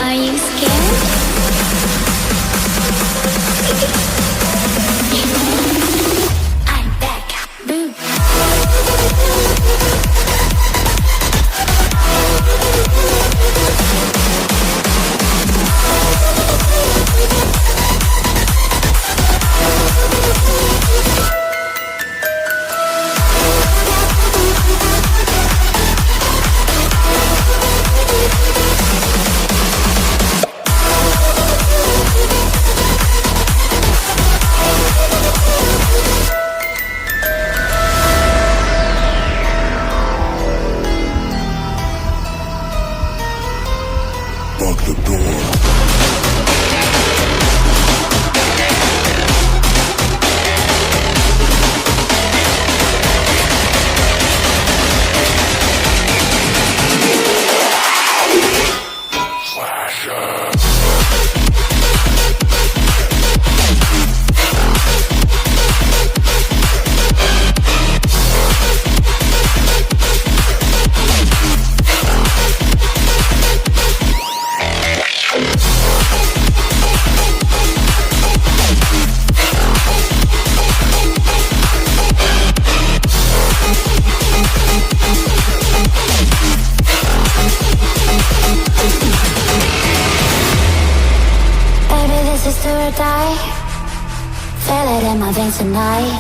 Are you scared? I'm back. Boo. Lock the door. Do or die, feel it in my veins tonight.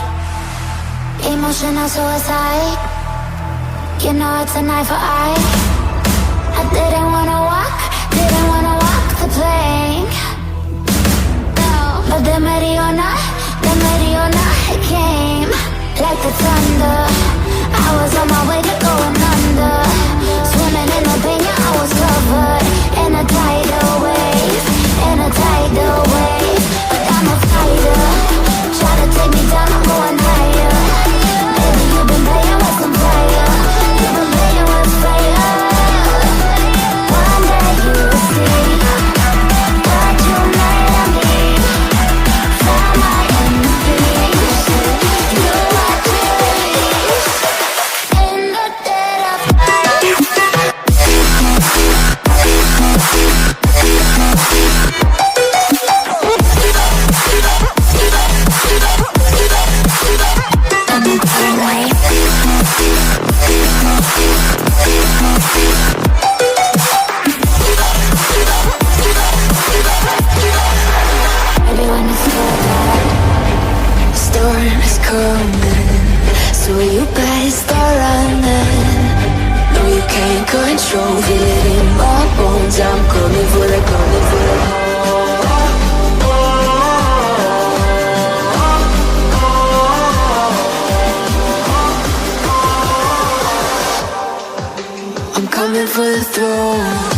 Emotional suicide, you know it's an eye for eye. I didn't wanna walk the plank. No, but the Mariona, it came like the thunder. I was on my way to going under, swimming in the pain, yeah, I was covered in a tidal wave, in a tidal wave. But I'm a fighter, try to take me down, I'm going higher. Baby, you've been playing with some fire, you've been playing with fire. One day you'll see what you made of me. Find my enemies, you are release. In the dead of night. Storm is coming, so you better start running. No, you can't control, feel it in my bones. I'm coming for the, coming for the. I'm coming for the throne.